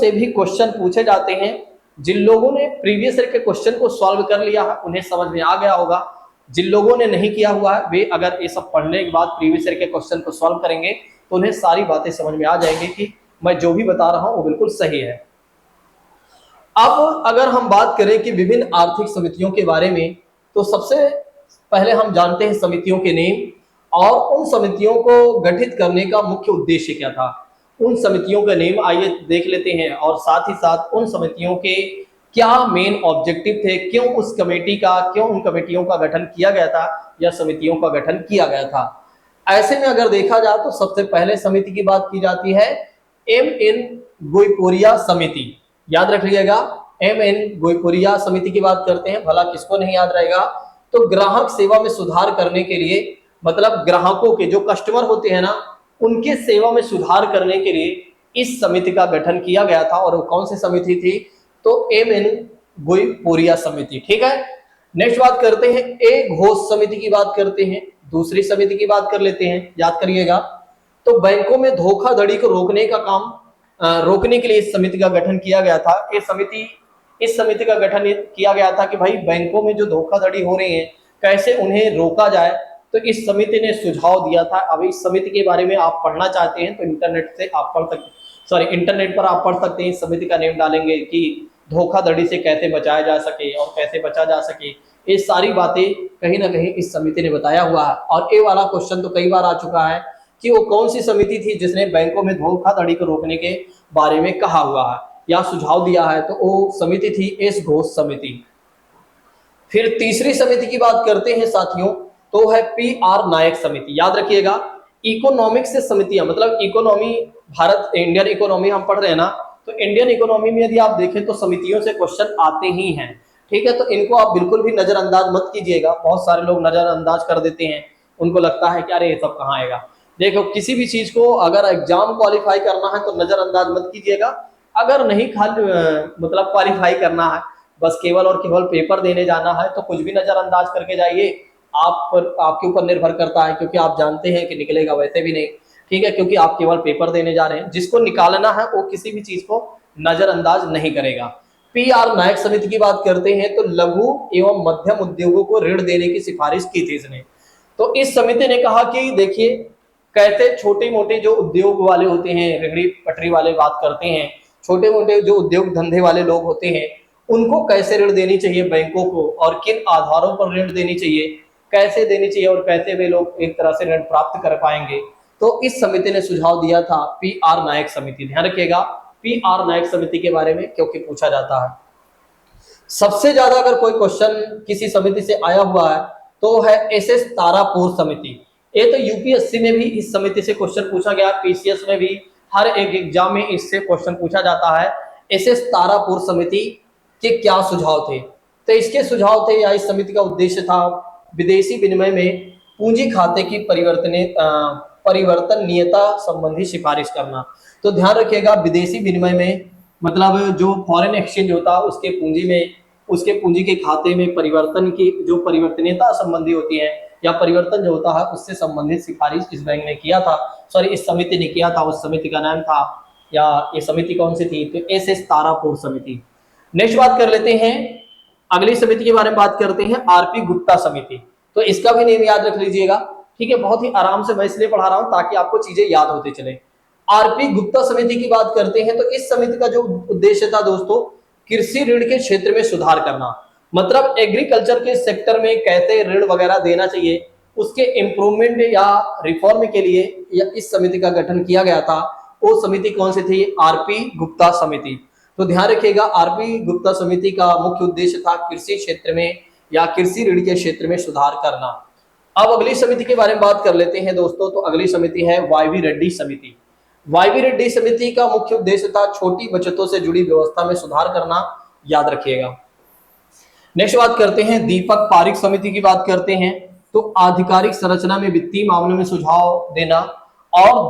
से भी क्वेश्चन पूछे जाते हैं। जिन लोगों ने प्रीवियस ईयर के क्वेश्चन को सॉल्व कर लिया है उन्हें समझ में आ गया होगा। जिन लोगों ने नहीं किया हुआ है वे अगर ये सब पढ़ने के बाद प्रीवियस ईयर के क्वेश्चन को सॉल्व करेंगे तो उन्हें सारी बातें समझ में आ जाएंगी कि मैं जो भी बता रहा हूं वो बिल्कुल सही है। अब अगर हम बात करें कि विभिन्न आर्थिक समितियों के बारे में, तो सबसे पहले हम जानते हैं समितियों के नेम और उन समितियों को गठित करने का मुख्य उद्देश्य क्या था। उन समितियों का नेम आइए देख लेते हैं और साथ ही साथ उन समितियों के क्या मेन ऑब्जेक्टिव थे, क्यों उन कमेटियों का गठन किया गया था या समितियों का गठन किया गया था। ऐसे में अगर देखा जाए तो सबसे पहले समिति की बात की जाती है एम.एन. गोइपोरिया समिति। याद रखिएगा, एम.एन. गोइपोरिया समिति की बात करते हैं, भला किसको नहीं याद रहेगा। तो ग्राहक सेवा में सुधार करने के लिए, मतलब ग्राहकों के जो कस्टमर होते हैं ना, उनके सेवा में सुधार करने के लिए इस समिति का गठन किया गया था। और वो कौन सी समिति थी? तो एम.एन. गोइपोरिया समिति। ठीक है, नेक्स्ट बात करते हैं ए घोष समिति की बात करते हैं। दूसरी समिति की बात कर लेते हैं, याद करिएगा। तो बैंकों में धोखाधड़ी को रोकने का काम रोकने के लिए इस समिति का गठन किया गया था। इस समिति का गठन किया गया था कि भाई बैंकों में जो धोखाधड़ी हो रही है कैसे उन्हें रोका जाए। तो इस समिति ने सुझाव दिया था। अब इस समिति के बारे में आप पढ़ना चाहते हैं तो इंटरनेट पर आप पढ़ सकते हैं। इस समिति का नेम डालेंगे कि धोखाधड़ी से कैसे बचाया जा सके और कैसे बचा जा सके, ये सारी बातें कहीं ना कहीं इस समिति ने बताया हुआ है। और ये वाला क्वेश्चन तो कई बार आ चुका है कि वो कौन सी समिति थी जिसने बैंकों में धोखाधड़ी को रोकने के बारे में कहा हुआ है या सुझाव दिया है। तो वो समिति थी एस घोष समिति। फिर तीसरी समिति की बात करते हैं साथियों, तो है पी.आर. नायक समिति। याद रखिएगा, इकोनॉमिक्स से समितियां, मतलब इकोनॉमी, भारत इंडियन इकोनॉमी हम पढ़ रहे हैं ना, तो इंडियन इकोनॉमी में यदि आप देखें तो समितियों से क्वेश्चन आते ही हैं। ठीक है, तो इनको आप बिल्कुल भी नजरअंदाज मत कीजिएगा। बहुत सारे लोग नजरअंदाज कर देते हैं, उनको लगता है कि अरे ये सब कहाँ आएगा। देखो, किसी भी चीज को अगर एग्जाम क्वालिफाई करना है तो नजरअंदाज मत कीजिएगा। अगर नहीं खाली मतलब क्वालिफाई करना है, बस केवल और केवल पेपर देने जाना है, तो कुछ भी नजरअंदाज करके जाइए। आपके ऊपर निर्भर करता है, क्योंकि आप जानते हैं कि निकलेगा वैसे भी नहीं। ठीक है, क्योंकि आप केवल पेपर देने जा रहे हैं। जिसको निकालना है वो किसी भी चीज को नजरअंदाज नहीं करेगा। पी.आर. नायक समिति की बात करते हैं तो लघु एवं मध्यम उद्योगों को ऋण देने की सिफारिश की थी इसने। तो इस समिति ने कहा कि देखिए, कैसे छोटे मोटे जो उद्योग वाले होते हैं, रेहड़ी पटरी वाले बात करते हैं, छोटे मोटे जो उद्योग धंधे वाले लोग होते हैं, उनको कैसे ऋण देनी चाहिए बैंकों को, और किन आधारों पर ऋण देनी चाहिए, कैसे देनी चाहिए, और कैसे वे लोग एक तरह से ऋण प्राप्त कर पाएंगे। तो इस समिति ने सुझाव दिया था, पी.आर. नायक समिति। ध्यान रखिएगा पी.आर. नायक समिति के बारे में, क्योंकि पूछा जाता है। सबसे ज्यादा अगर कोई क्वेश्चन किसी समिति से आया हुआ है तो है एस.एस. तारापुर समिति। ये तो यूपीएससी में भी इस समिति से क्वेश्चन पूछा गया, पीसीएस में भी हर एक एग्जाम में इससे क्वेश्चन पूछा जाता है। एस.एस. तारापुर समिति के क्या सुझाव थे? तो इसके सुझाव थे या इस समिति का उद्देश्य था विदेशी विनिमय में पूंजी खाते की परिवर्तनीयता संबंधी सिफारिश करना। तो ध्यान रखिएगा, विदेशी विनिमय में मतलब जो फॉरेन एक्सचेंज होता है उसके पूंजी के खाते में परिवर्तन की जो परिवर्तनीयता संबंधी होती है या परिवर्तन जो होता है उससे संबंधित सिफारिश इस बैंक ने किया था, इस समिति ने किया था। उस समिति का नाम था, या ये समिति कौन सी थी? तो एस.एस. तारापुर समिति। नेक्स्ट बात कर लेते हैं, अगली समिति के बारे में बात करते हैं, आर.पी. गुप्ता समिति। तो इसका भी नेम याद रख लीजिएगा। ठीक है, बहुत ही आराम से मैं इसलिए पढ़ा रहा हूं ताकि आपको चीजें याद होते चले। आर.पी. गुप्ता समिति की बात करते हैं तो इस समिति का जो उद्देश्य था दोस्तों, कृषि ऋण के क्षेत्र में सुधार करना। मतलब एग्रीकल्चर के सेक्टर में कैसे ऋण वगैरह देना चाहिए, उसके इम्प्रूवमेंट या रिफॉर्म के लिए इस समिति का गठन किया गया था। वो समिति कौन सी थी? आर.पी. गुप्ता समिति। तो ध्यान रखिएगा, आर.पी. गुप्ता समिति का मुख्य उद्देश्य था कृषि क्षेत्र में या कृषि ऋण के क्षेत्र में सुधार करना। अब अगली समिति के बारे में बात कर लेते हैं दोस्तों। तो अगली समिति है वाई.वी. रेड्डी समिति। वाई.वी. रेड्डी समिति का मुख्य उद्देश्य था छोटी बचतों से जुड़ी व्यवस्था में सुधार करना। याद रखिएगा। नेक्स्ट बात करते हैं दीपक पारिक समिति की बात करते हैं। तो आधिकारिक संरचना में वित्तीय मामलों में सुझाव देना। और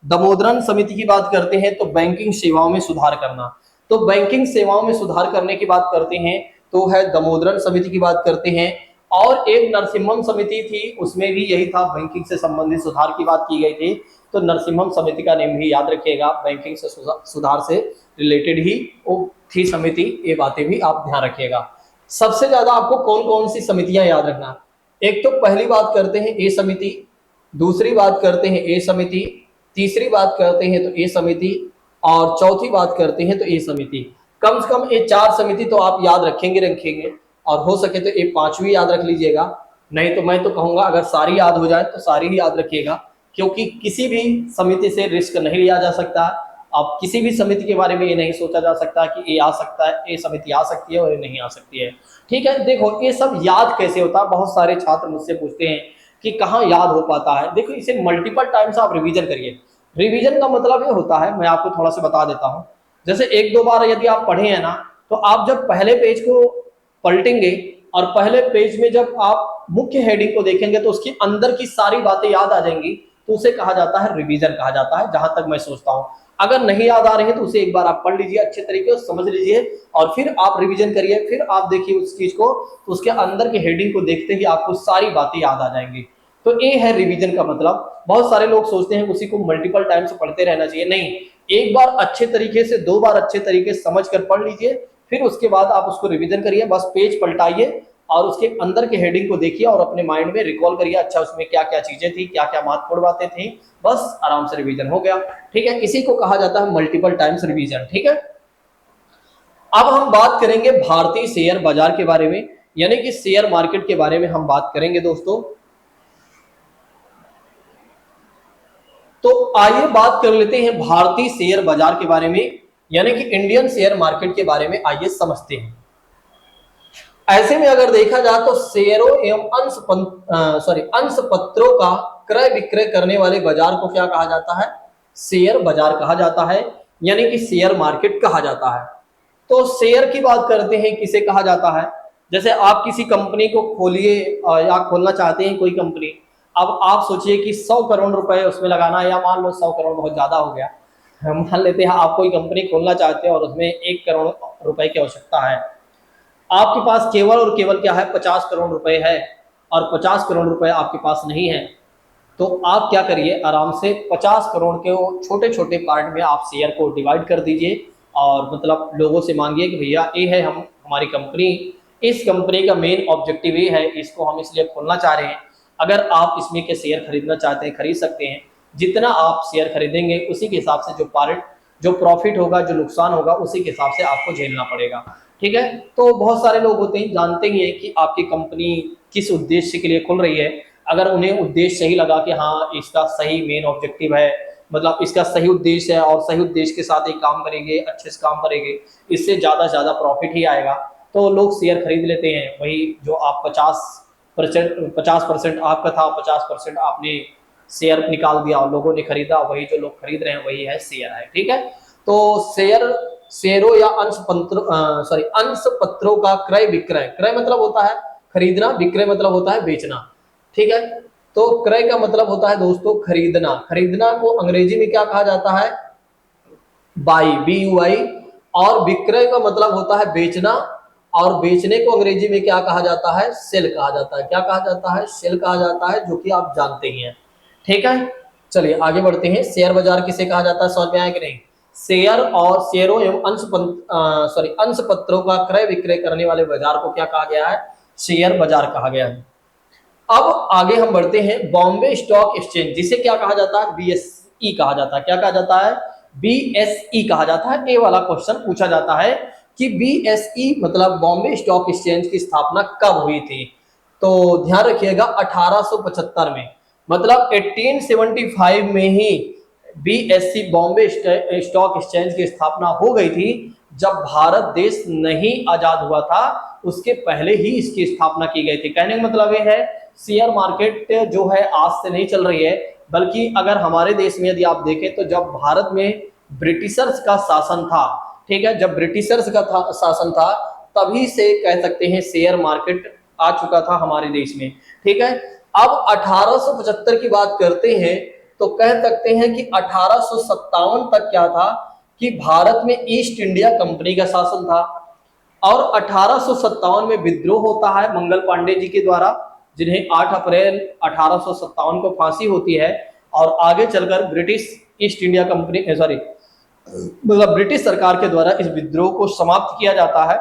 दामोदरन समिति की बात करते हैं तो बैंकिंग सेवाओं में सुधार करना। तो बैंकिंग सेवाओं में सुधार करने की बात करते हैं तो है दामोदरन समिति की बात करते हैं। और एक नरसिम्हम समिति थी, उसमें भी यही था, बैंकिंग से संबंधित सुधार की बात की गई थी। तो नरसिम्हम समिति का नेम भी याद रखिएगा, बैंकिंग से सुधार से रिलेटेड ही वो थी समिति, ये बातें भी आप ध्यान रखिएगा। सबसे ज्यादा आपको कौन कौन सी समितियां याद रखना, एक तो पहली बात करते हैं ए समिति, दूसरी बात करते हैं ए समिति, तीसरी बात करते हैं तो ए समिति, और चौथी बात करते हैं तो ए समिति। कम से कम ये 4 समिति तो आप याद रखेंगे, और हो सके तो ये 5वीं याद रख लीजिएगा, नहीं तो मैं तो कहूंगा अगर सारी याद हो जाए तो सारी ही याद रखिएगा, क्योंकि किसी भी समिति से रिस्क नहीं लिया जा सकता। अब किसी भी समिति के बारे में ये नहीं सोचा जा सकता कि ये आ सकता है, ये समिति आ सकती है और ये नहीं आ सकती है। ठीक है, देखो ये सब याद कैसे होता है, बहुत सारे छात्र मुझसे पूछते हैं कि कहाँ याद हो पाता है। देखो इसे मल्टीपल टाइम्स आप रिवीजन करिए। रिवीजन का मतलब ये होता है, मैं आपको थोड़ा सा बता देता हूँ, जैसे 1-2 बार यदि आप पढ़े हैं ना, तो आप जब पहले पेज को पलटेंगे और पहले पेज में जब आप मुख्य हेडिंग को देखेंगे तो उसके अंदर की सारी बातें याद आ जाएंगी, तो उसे कहा जाता है रिवीजन कहा जाता है, जहां तक मैं सोचता हूं। अगर नहीं याद आ रही है तो उसे एक बार आप पढ़ लीजिए अच्छे तरीके से, समझ लीजिए, और फिर आप रिवीजन करिए, फिर आप देखिए उस चीज को, तो उसके अंदर के हेडिंग को देखते ही आपको सारी बातें याद आ जाएंगी। तो ये है रिवीजन का मतलब। बहुत सारे लोग सोचते हैं उसी को मल्टीपल टाइम से पढ़ते रहना चाहिए, नहीं, एक बार अच्छे तरीके से, 2 बार अच्छे तरीके से समझ कर पढ़ लीजिए, फिर उसके बाद आप उसको रिवीजन करिए। बस पेज पलटाइए और उसके अंदर के हेडिंग को देखिए और अपने माइंड में रिकॉल करिए, अच्छा उसमें क्या क्या चीजें थी, क्या क्या महत्वपूर्ण बातें थी, बस आराम से रिवीजन हो गया। ठीक है, इसी को कहा जाता है मल्टीपल टाइम्स रिवीजन। ठीक है, अब हम बात करेंगे भारतीय शेयर बाजार के बारे में, यानी कि शेयर मार्केट के बारे में हम बात करेंगे दोस्तों। तो आइए बात कर लेते हैं भारतीय शेयर बाजार के बारे में, यानी कि इंडियन शेयर मार्केट के बारे में आइए समझते हैं। ऐसे में अगर देखा जाए तो शेयरों एवं अंश पत्रों का क्रय विक्रय करने वाले बाजार को क्या कहा जाता है, शेयर बाजार कहा जाता है, यानी कि शेयर मार्केट कहा जाता है। तो शेयर की बात करते हैं, किसे कहा जाता है, जैसे आप किसी कंपनी को खोलिए या खोलना चाहते हैं कोई कंपनी, अब आप सोचिए कि 100 करोड़ रुपए उसमें लगाना है, या मान लो 100 करोड़ बहुत ज्यादा हो गया, हम मान लेते हैं आप कोई कंपनी खोलना चाहते हैं और उसमें 1 करोड़ रुपए की आवश्यकता है। आपके पास केवल और केवल क्या है, 50 करोड़ रुपए है, और 50 करोड़ रुपए आपके पास नहीं है, तो आप क्या करिए, आराम से 50 करोड़ के छोटे छोटे पार्ट में आप शेयर को डिवाइड कर दीजिए, और मतलब लोगों से मांगिए कि भैया ये है हमारी कंपनी, इस कंपनी का मेन ऑब्जेक्टिव ये है, इसको हम इसलिए खोलना चाह रहे हैं, अगर आप इसमें के शेयर खरीदना चाहते हैं खरीद सकते हैं, जितना आप शेयर खरीदेंगे उसी के हिसाब से जो प्रॉफिट होगा, जो नुकसान होगा, उसी के हिसाब से आपको झेलना पड़ेगा। ठीक है, तो बहुत सारे लोग होते हैं, जानते ही हैं कि आपकी कंपनी किस उद्देश्य के लिए खुल रही है, अगर उन्हें उद्देश्य सही लगा कि हाँ इसका सही मेन ऑब्जेक्टिव है, मतलब इसका सही उद्देश्य है और सही उद्देश्य के साथ एक काम करेंगे, अच्छे से काम करेंगे, इससे ज्यादा प्रॉफिट ही आएगा, तो लोग शेयर खरीद लेते हैं। वही जो आप 50% आपका था, 50% आपने शेयर निकाल दिया और लोगों ने खरीदा, वही जो लोग खरीद रहे हैं वही है शेयर है। ठीक है, तो शेयरों या अंश पत्रों का क्रय विक्रय, क्रय मतलब होता है खरीदना, विक्रय मतलब होता है बेचना। ठीक है, तो क्रय का मतलब होता है दोस्तों खरीदना, खरीदना को अंग्रेजी में क्या कहा जाता है, बाई, BUI, और विक्रय का मतलब होता है बेचना, और बेचने को अंग्रेजी में क्या कहा जाता है, सेल कहा जाता है। क्या कहा जाता है, सेल कहा जाता है, जो कि आप जानते ही हैं। ठीक है, चलिए आगे बढ़ते हैं। शेयर बाजार किसे कहा जाता है, समझ में आया कि नहीं। शेयर और शेयरों एवं अंश पत्रों का क्रय विक्रय करने वाले बाजार को क्या कहा गया है, शेयर बाजार कहा गया है। अब आगे हम बढ़ते हैं, बॉम्बे स्टॉक एक्सचेंज, जिसे क्या कहा जाता है, BSE कहा जाता है। क्या कहा जाता है, BSE कहा जाता है। ये वाला क्वेश्चन पूछा जाता है कि BSE मतलब बॉम्बे स्टॉक एक्सचेंज की स्थापना कब हुई थी, तो ध्यान रखिएगा 1875 में, मतलब 1875 में ही BSE बॉम्बे स्टॉक एक्सचेंज की स्थापना हो गई थी। जब भारत देश नहीं आजाद हुआ था उसके पहले ही इसकी स्थापना की गई थी। कहने का मतलब ये है, शेयर मार्केट जो है आज से नहीं चल रही है, बल्कि अगर हमारे देश में यदि आप देखें तो जब भारत में ब्रिटिशर्स का शासन था, ठीक है, जब ब्रिटिशर्स का शासन था तभी से कह सकते हैं शेयर मार्केट आ चुका था हमारे देश में। ठीक है, अब 1875 की बात करते हैं तो कह सकते हैं कि 1857 तक क्या था कि भारत में ईस्ट इंडिया कंपनी का शासन था, और 1857 में विद्रोह होता है मंगल पांडे जी के द्वारा, जिन्हें 8 अप्रैल 1857 को फांसी होती है, और आगे चलकर British east India company sorry मतलब ब्रिटिश सरकार के द्वारा इस विद्रोह को समाप्त किया जाता है।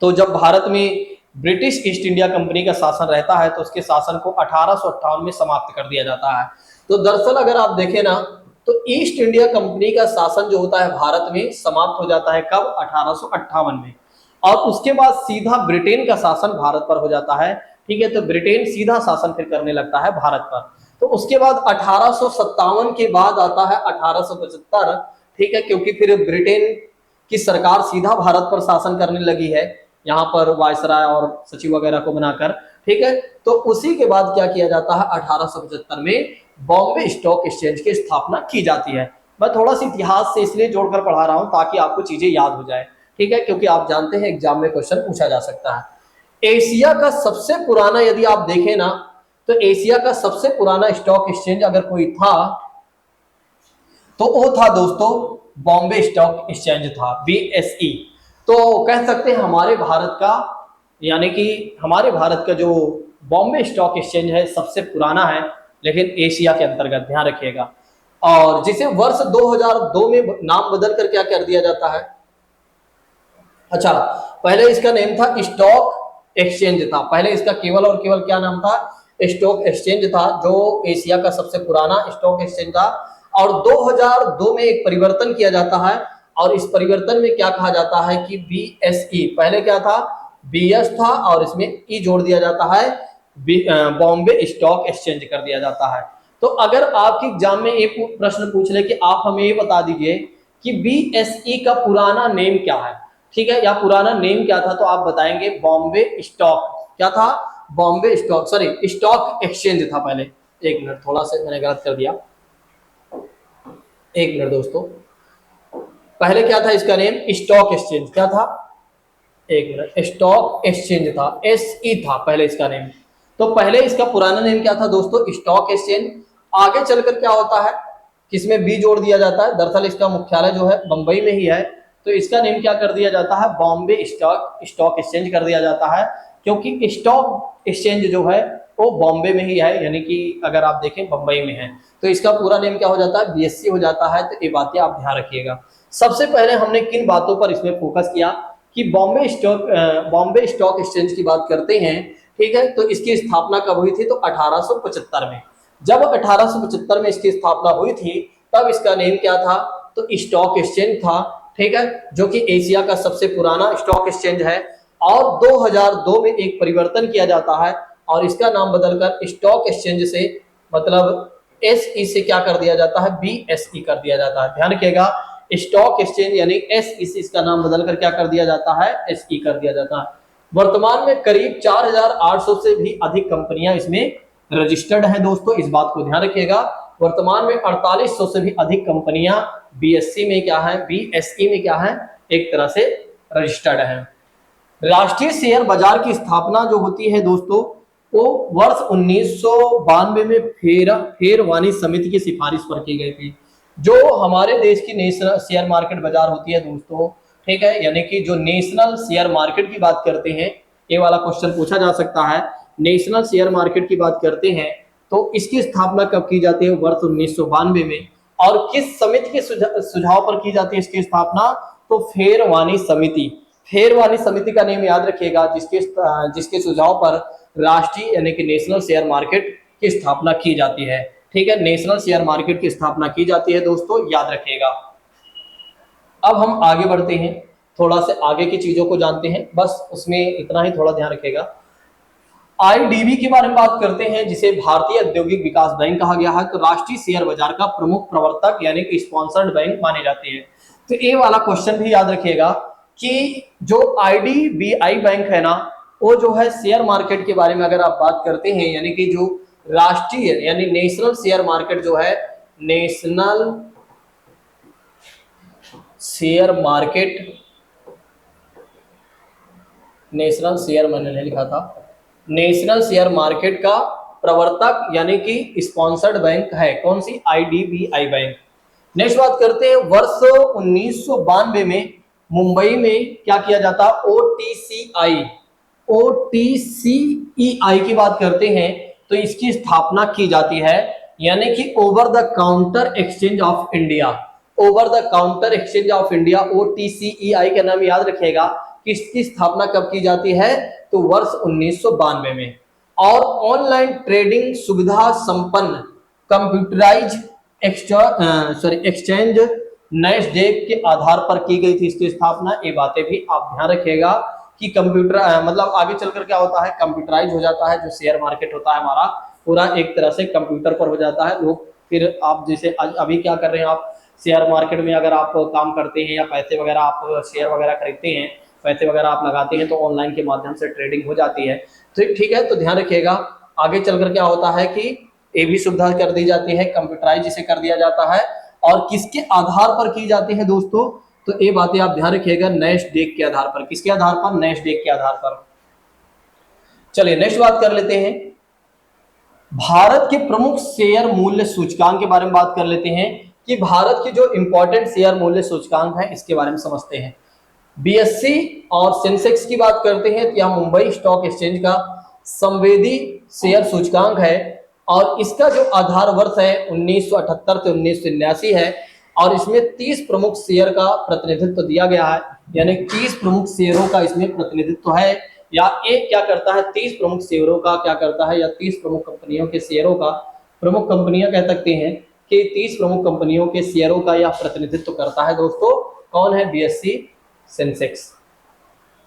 तो जब भारत में ब्रिटिश ईस्ट इंडिया कंपनी का शासन रहता है तो उसके शासन को 1858 में समाप्त कर दिया जाता है। तो दरअसल अगर आप देखें ना तो ईस्ट इंडिया कंपनी का शासन जो होता है भारत में समाप्त हो जाता है कब? 1858 में। और उसके बाद सीधा ब्रिटेन का शासन भारत पर हो जाता है। ठीक है, तो ब्रिटेन सीधा शासन फिर करने लगता है भारत पर। तो उसके बाद 1857 के बाद आता है 1875। ठीक है, क्योंकि फिर ब्रिटेन की सरकार सीधा भारत पर शासन करने लगी है, यहाँ पर वायसराय और सचिव वगैरह को बनाकर। ठीक है, तो उसी के बाद क्या किया जाता है? 1875 में बॉम्बे स्टॉक एक्सचेंज की स्थापना की जाती है। मैं थोड़ा सा इतिहास से इसलिए जोड़कर पढ़ा रहा हूं ताकि आपको चीजें याद हो जाए। ठीक है, क्योंकि आप जानते हैं एग्जाम में क्वेश्चन पूछा जा सकता है। एशिया का सबसे पुराना यदि आप देखें ना तो एशिया का सबसे पुराना स्टॉक एक्सचेंज अगर कोई था तो वो था दोस्तों बॉम्बे स्टॉक एक्सचेंज था, BSE। तो कह सकते हैं हमारे भारत का, यानी कि हमारे भारत का जो बॉम्बे स्टॉक एक्सचेंज है सबसे पुराना है, लेकिन एशिया के अंतर्गत, ध्यान रखिएगा। और जिसे वर्ष 2002 में नाम बदल कर क्या कर दिया जाता है? अच्छा, पहले इसका नेम था स्टॉक एक्सचेंज था, पहले इसका केवल और केवल क्या नाम था? स्टॉक एक्सचेंज था, जो एशिया का सबसे पुराना स्टॉक एक्सचेंज था। और 2002 में एक परिवर्तन किया जाता है और इस परिवर्तन में क्या कहा जाता है कि BSE, पहले क्या था? BS था और इसमें E जोड़ दिया जाता है, बॉम्बे स्टॉक एक्सचेंज कर दिया जाता है। तो अगर आपके एग्जाम में एक प्रश्न पूछ ले कि आप हमें ये बता दीजिए कि BSE का पुराना नेम क्या है, ठीक है, या पुराना नेम क्या था, तो आप बताएंगे बॉम्बे स्टॉक, क्या था? Bombay stock, sorry stock exchange था पहले। एक मिनट, थोड़ा सा मैंने गलत कर दिया, एक मिनट दोस्तों। पहले क्या था इसका नेम? स्टॉक एक्सचेंज, क्या था? एक मिनट, स्टॉक एक्सचेंज था, SE था पहले इसका नेम। तो पहले इसका पुराना नेम क्या था दोस्तों? Stock exchange. आगे चलकर क्या होता है, किसमें B जोड़ दिया जाता है? दरअसल इसका मुख्यालय जो है बंबई में ही है, तो इसका नेम क्या कर दिया जाता है? बॉम्बे स्टॉक एक्सचेंज कर दिया जाता है, क्योंकि स्टॉक एक्सचेंज जो है वो बॉम्बे में ही है, यानी कि अगर आप देखें बंबई में है। तो इसका पूरा नेम क्या हो जाता है? BSE हो जाता है। तो ये बातें आप ध्यान रखिएगा। सबसे पहले हमने किन बातों पर इसमें फोकस किया कि बॉम्बे स्टॉक एक्सचेंज की बात करते हैं। ठीक है, तो इसकी स्थापना कब हुई थी? तो 1875 में। जब 1875 में इसकी स्थापना हुई थी तब इसका नेम क्या था? तो स्टॉक एक्सचेंज था। ठीक है, जो कि एशिया का सबसे पुराना स्टॉक एक्सचेंज है। और 2002 में एक परिवर्तन किया जाता है और इसका नाम बदलकर स्टॉक एक्सचेंज से, मतलब SE से क्या कर दिया जाता है? BSE कर दिया जाता है। ध्यान रखिएगा, स्टॉक एक्सचेंज यानी SE से इसका नाम बदलकर क्या कर दिया जाता है? SE कर दिया जाता है। वर्तमान में करीब 4800 से भी अधिक कंपनियां इसमें रजिस्टर्ड हैं दोस्तों, इस बात को ध्यान रखिएगा। वर्तमान में 4800 से भी अधिक कंपनियां BSE में क्या है? BSE में क्या है? एक तरह से रजिस्टर्ड है। राष्ट्रीय शेयर बाजार की स्थापना जो होती है दोस्तों वो वर्ष 1992 में फेरवानी समिति की सिफारिश पर की गई थी। जो हमारे देश की नेशनल शेयर मार्केट बाजार होती है दोस्तों, ठीक है, यानी कि जो नेशनल शेयर मार्केट की बात करते हैं, ये वाला क्वेश्चन पूछा जा सकता है। नेशनल शेयर मार्केट की बात करते हैं तो इसकी स्थापना कब की जाती है? वर्ष 1992 में। और किस समिति के सुझाव पर की जाती है इसकी स्थापना? तो फेरवानी समिति। फेरवानी समिति का नेम याद रखिएगा, जिसके सुझाव पर राष्ट्रीय यानी कि नेशनल शेयर मार्केट की स्थापना की जाती है। ठीक है, नेशनल शेयर मार्केट की स्थापना की जाती है दोस्तों, याद रखिएगा। अब हम आगे बढ़ते हैं, थोड़ा से आगे की चीजों को जानते हैं, बस उसमें इतना ही थोड़ा ध्यान रखिएगा। IDB के बारे में बात करते हैं, जिसे भारतीय औद्योगिक विकास बैंक कहा गया है। तो राष्ट्रीय शेयर बाजार का प्रमुख प्रवर्तक यानी कि स्पॉन्सर्ड बैंक माने जाते हैं। तो ये वाला क्वेश्चन भी याद रखिएगा कि जो IDBI बैंक है ना, वो जो है शेयर मार्केट के बारे में अगर आप बात करते हैं, यानी कि जो राष्ट्रीय यानी नेशनल शेयर मार्केट जो है, नेशनल शेयर मैंने नहीं लिखा था, नेशनल शेयर मार्केट का प्रवर्तक यानी कि स्पॉन्सर्ड बैंक है कौन सी? IDBI bank. नेक्स्ट बात करते हैं, वर्ष 1992 में मुंबई में क्या किया जाता? OTCEI की बात करते हैं तो इसकी स्थापना की जाती है। यानी कि over the counter exchange of India. Over the counter exchange of India, OTCEI का नाम याद रखिएगा कि इसकी स्थापना कब की जाती है, तो वर्ष 1992 में। और ऑनलाइन ट्रेडिंग सुविधा संपन्न कंप्यूटराइज एक्सचेंज नैस्डैक के आधार पर की गई थी इसकी स्थापना। ये बातें भी आप ध्यान रखिएगा कि कंप्यूटर मतलब आगे चलकर क्या होता है, कंप्यूटराइज हो जाता है, जो शेयर मार्केट होता है हमारा पूरा एक तरह से कंप्यूटर पर हो जाता है। लोग फिर आप जैसे अभी क्या कर रहे हैं, आप शेयर मार्केट में अगर आप काम करते हैं या पैसे वगैरह आप शेयर वगैरह खरीदते हैं, पैसे वगैरह आप लगाते हैं, तो ऑनलाइन के माध्यम से ट्रेडिंग हो जाती है। तो ठीक है, तो ध्यान रखिएगा आगे चलकर क्या होता है कि ये भी सुविधा कर दी जाती है, कंप्यूटराइज जिसे कर दिया जाता है। और किसके आधार पर की जाती है दोस्तों, तो ये बातें आप ध्यान रखिएगा, नैस्डैक के आधार पर। किसके आधार पर, नैस्डैक के आधार पर। चलिए नेक्स्ट बात कर लेते हैं, भारत के प्रमुख शेयर मूल्य सूचकांक के बारे में बात कर लेते हैं कि भारत के जो इंपॉर्टेंट शेयर मूल्य सूचकांक है इसके बारे में समझते हैं। BSE और सेंसेक्स की बात करते हैं तो यह मुंबई स्टॉक एक्सचेंज का संवेदी शेयर सूचकांक है और इसका जो आधार वर्ष है 1978 से 1989 है और इसमें 30 प्रमुख शेयर का प्रतिनिधित्व दिया गया है, यानी 30 प्रमुख शेयरों का इसमें प्रतिनिधित्व है। या एक क्या करता है, 30 प्रमुख शेयरों का क्या करता है, या 30 प्रमुख कंपनियों के शेयरों का, प्रमुख कंपनियां कह सकते हैं कि 30 प्रमुख कंपनियों के शेयरों का यह प्रतिनिधित्व करता है। दोस्तों कौन है, BSE सेंसेक्स।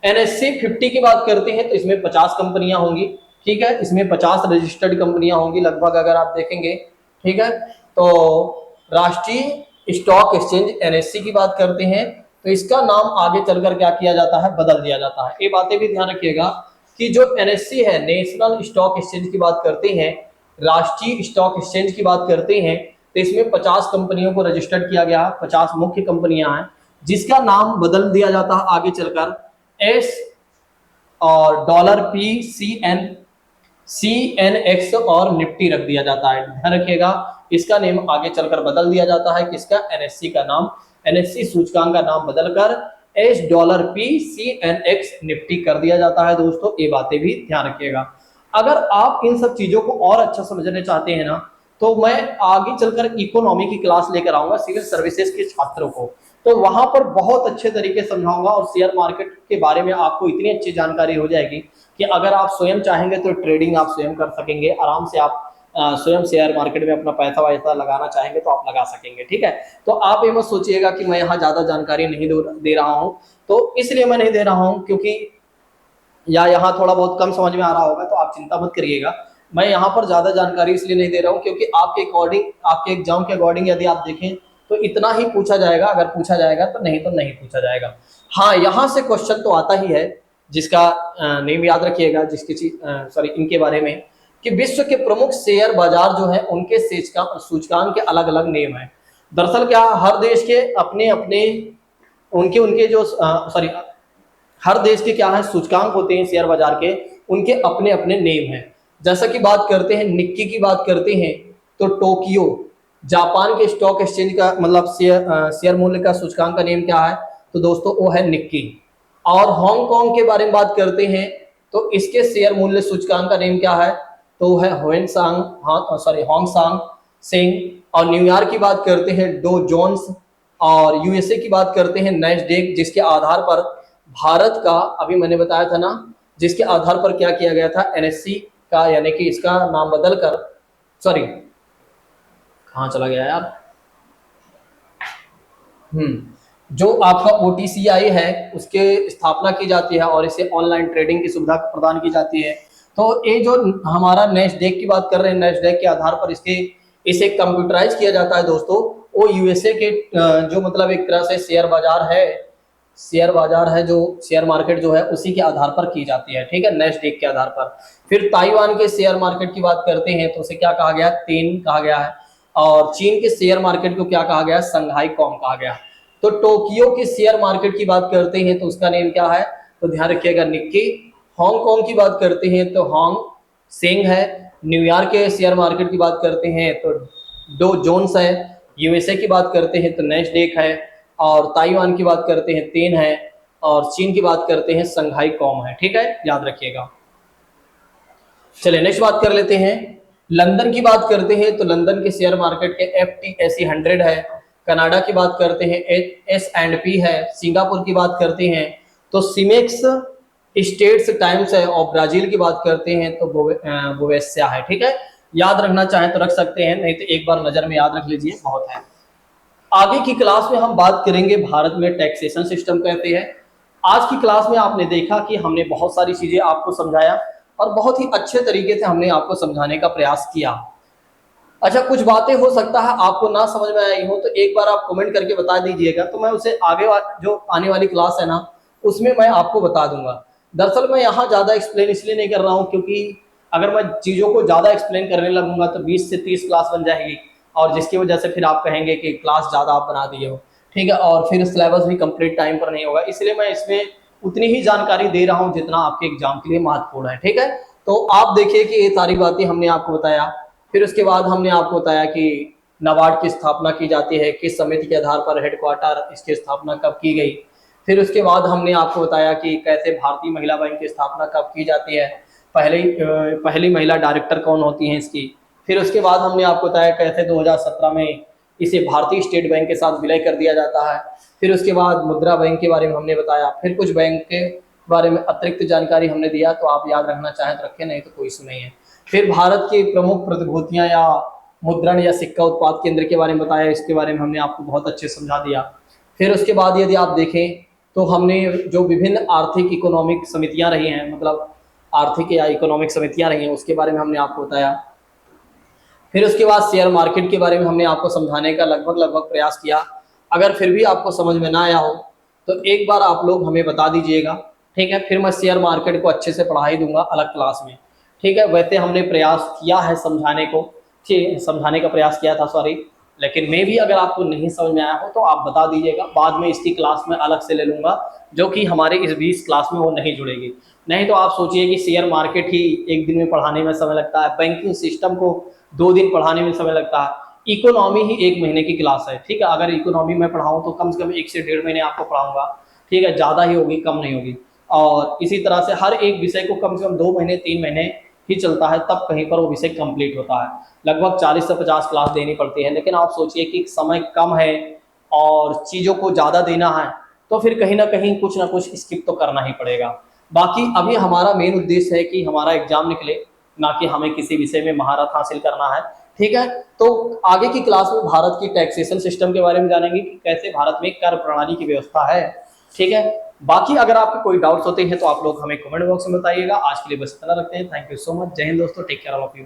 NSE 50 की बात करते हैं तो इसमें 50 कंपनियां होंगी, ठीक है, इसमें 50 रजिस्टर्ड कंपनियां होंगी लगभग अगर आप देखेंगे, ठीक है। तो राष्ट्रीय स्टॉक एक्सचेंज NSE की बात करते हैं तो इसका नाम आगे चलकर क्या किया जाता है, बदल दिया जाता है। ये बातें भी ध्यान रखिएगा कि जो NSE है, नेशनल स्टॉक एक्सचेंज की बात करते हैं, राष्ट्रीय स्टॉक एक्सचेंज की बात करते हैं, तो इसमें 50 कंपनियों को रजिस्टर्ड किया गया, 50 मुख्य कंपनियां हैं, जिसका नाम बदल दिया जाता है आगे चलकर S और $PCNX और निफ्टी रख दिया जाता है। ध्यान रखिएगा इसका नेम आगे चलकर बदल दिया जाता है, किसका, NSE का नाम, NSE सूचकांक का नाम बदलकर $PCNX निफ्टी कर दिया जाता है। दोस्तों ये बातें भी ध्यान रखिएगा। अगर आप इन सब चीजों को और अच्छा समझना चाहते हैं ना, तो मैं आगे चलकर इकोनॉमी की क्लास लेकर आऊंगा सिविल सर्विसेज के छात्रों को, तो वहां पर बहुत अच्छे तरीके से समझाऊंगा और शेयर मार्केट के बारे में आपको इतनी अच्छी जानकारी हो जाएगी कि अगर आप स्वयं चाहेंगे तो ट्रेडिंग आप स्वयं कर सकेंगे आराम से। आप स्वयं शेयर मार्केट में अपना पैसा वैसा लगाना चाहेंगे तो आप लगा सकेंगे, ठीक है। तो आप ये मत सोचिएगा कि मैं यहाँ ज्यादा जानकारी नहीं दे रहा हूँ, तो इसलिए मैं नहीं दे रहा हूँ क्योंकि या यहाँ थोड़ा बहुत कम समझ में आ रहा होगा, तो आप चिंता मत करिएगा। मैं यहाँ पर ज्यादा जानकारी इसलिए नहीं दे रहा हूँ क्योंकि आपके अकॉर्डिंग, आपके एग्जाम के अकॉर्डिंग यदि आप देखें तो इतना ही पूछा जाएगा, अगर पूछा जाएगा तो नहीं पूछा जाएगा। हाँ, यहाँ से क्वेश्चन तो आता ही है जिसका नेम याद रखिएगा, इनके बारे में कि विश्व के प्रमुख शेयर बाजार जो है उनके सूचकांक के अलग अलग नेम है। दरअसल क्या, हर देश के अपने अपने उनके जो हर देश के क्या है सूचकांक होते हैं शेयर बाजार के, उनके अपने अपने नेम हैं। जैसा कि बात करते हैं निक्की की बात करते हैं तो टोक्यो जापान के स्टॉक एक्सचेंज का मतलब शेयर मूल्य का सूचकांक का नेम क्या है, तो दोस्तों वो है निक्की। और हांगकांग के बारे में बात करते हैं तो इसके शेयर मूल्य सूचकांक का नेम क्या है, तो वो है होंगसांग सेंग। और न्यूयॉर्क की बात करते हैं डो जोन्स, और USA की बात करते हैं नैस्डैक, जिसके आधार पर भारत का, अभी मैंने बताया था ना, जिसके आधार पर क्या किया गया था, NSE का, यानी कि इसका नाम बदलकर, कहाँ चला गया यार, जो आपका OTCI है उसके स्थापना की जाती है और इसे ऑनलाइन ट्रेडिंग की सुविधा प्रदान की जाती है। तो ये जो हमारा नैस्डैक की बात कर रहे हैं, नैस्डैक के आधार पर इसे कंप्यूटराइज किया जाता है दोस्तों। वो USA के जो मतलब एक तरह से शेयर बाजार है जो शेयर मार्केट जो है उसी के आधार पर की जाती है, ठीक है, नैस्डैक के आधार पर। फिर ताइवान के शेयर मार्केट की बात करते हैं तो उसे क्या कहा गया, तेन कहा गया है। और चीन के शेयर मार्केट को क्या कहा गया, संघाई कॉम कहा गया। तो टोक्यो के शेयर मार्केट की बात करते हैं तो उसका नेम क्या है, तो ध्यान रखिएगा निक्की। हांगकांग की बात करते हैं तो हांग सेंग है। न्यूयॉर्क के शेयर मार्केट की बात करते हैं तो डो जोन्स है। USA की बात करते हैं तो नैस्डैक है। और ताइवान की बात करते हैं तेन है। और चीन की बात करते हैं संघाई कॉम है, ठीक है, याद रखिएगा। चलिए नेक्स्ट बात कर लेते हैं लंदन की बात करते हैं तो लंदन के शेयर मार्केट के FTSE 100 है। कनाडा की बात करते हैं S&P है। सिंगापुर की बात करते हैं तो सीमेक्स स्टेट्स टाइम्स है। और ब्राजील की बात करते हैं तो बोवेस्या है। ठीक है, याद रखना चाहें तो रख सकते हैं, नहीं तो एक बार नजर में याद रख लीजिए, बहुत है। आगे की क्लास में हम बात करेंगे भारत में टैक्सेशन सिस्टम कहते हैं। आज की क्लास में आपने देखा कि हमने बहुत सारी चीजें आपको समझाया और बहुत ही अच्छे तरीके से हमने आपको समझाने का प्रयास किया। अच्छा, कुछ बातें हो सकता है आपको ना समझ में आई हो तो एक बार आप कमेंट करके बता दीजिएगा, तो मैं उसे आगे जो आने वाली क्लास है ना उसमें मैं आपको बता दूंगा। दरअसल मैं यहाँ ज़्यादा एक्सप्लेन इसलिए नहीं कर रहा हूँ क्योंकि अगर मैं चीज़ों को ज़्यादा एक्सप्लेन करने लगूंगा तो 20 से 30 क्लास बन जाएगी, और जिसकी वजह से फिर आप कहेंगे कि क्लास ज़्यादा आप बना दिए हो। ठीक है, और फिर सिलेबस भी कंप्लीट टाइम पर नहीं होगा, इसलिए मैं इसमें उतनी ही जानकारी दे रहा हूँ जितना आपके एग्जाम के लिए महत्वपूर्ण है। ठीक है, तो आप देखिए कि ये सारी बातें हमने आपको बताया। फिर उसके बाद हमने आपको बताया कि नाबार्ड की स्थापना की जाती है, किस समिति के आधार पर हेडक्वार्टर, इसकी स्थापना कब की गई। फिर उसके बाद हमने आपको बताया कि कैसे भारतीय महिला बैंक की स्थापना कब की जाती है, पहली महिला डायरेक्टर कौन होती हैं इसकी। फिर उसके बाद हमने आपको बताया कैसे 2017 में इसे भारतीय स्टेट बैंक के साथ विलय कर दिया जाता है। फिर उसके बाद मुद्रा बैंक के बारे में हमने बताया। फिर कुछ बैंक के बारे में अतिरिक्त जानकारी हमने दिया, तो आप याद रखना चाहें तो रखें, नहीं तो कोई इशू नहीं है। फिर भारत की प्रमुख प्रतिभूतियां या मुद्रण या सिक्का उत्पाद केंद्र के बारे में बताया, इसके बारे में हमने आपको बहुत अच्छे समझा दिया। फिर उसके बाद यदि आप देखें तो हमने जो विभिन्न आर्थिक इकोनॉमिक समितियां रही हैं, मतलब आर्थिक या इकोनॉमिक समितियां रही हैं, उसके बारे में हमने आपको बताया। फिर उसके बाद शेयर मार्केट के बारे में हमने आपको समझाने का लगभग प्रयास किया। अगर फिर भी आपको समझ में ना आया हो तो एक बार आप लोग हमें बता दीजिएगा। ठीक है, फिर मैं शेयर मार्केट को अच्छे से पढ़ा ही दूंगा अलग क्लास में। ठीक है, वैसे हमने प्रयास किया है समझाने को, समझाने का प्रयास किया था, सॉरी। लेकिन मैं भी अगर आपको नहीं समझ में आया हो तो आप बता दीजिएगा, बाद में इसकी क्लास में अलग से ले लूंगा, जो कि हमारे इस 20 क्लास में वो नहीं जुड़ेगी। नहीं तो आप सोचिए कि शेयर मार्केट ही एक दिन में पढ़ाने में समय लगता है, बैंकिंग सिस्टम को 2 दिन पढ़ाने में समय लगता है, इकोनॉमी ही 1 महीने की क्लास है। ठीक है, अगर इकोनॉमी में पढ़ाऊँ तो कम से कम 1 से 1.5 महीने आपको पढ़ाऊंगा। ठीक है, ज़्यादा ही होगी, कम नहीं होगी। और इसी तरह से हर एक विषय को कम से कम 2 महीने 3 महीने ही चलता है, तब कहीं पर वो विषय कंप्लीट होता है। लगभग 40 से 50 क्लास देनी पड़ती है, लेकिन आप सोचिए कि समय कम है और चीज़ों को ज़्यादा देना है, तो फिर कहीं ना कहीं कुछ ना कुछ स्किप तो करना ही पड़ेगा। बाकी अभी हमारा मेन उद्देश्य है कि हमारा एग्जाम निकले, ना कि हमें किसी विषय में महारत हासिल करना है। ठीक है, तो आगे की क्लास में भारत की टैक्सेशन सिस्टम के बारे में जानेंगे कि कैसे भारत में कर प्रणाली की व्यवस्था है। ठीक है, बाकी अगर आपके कोई डाउट्स होते हैं तो आप लोग हमें कमेंट बॉक्स में बताइएगा। आज के लिए बस इतना रखते हैं। Thank you so much. जय हिंद दोस्तों, take care all of you.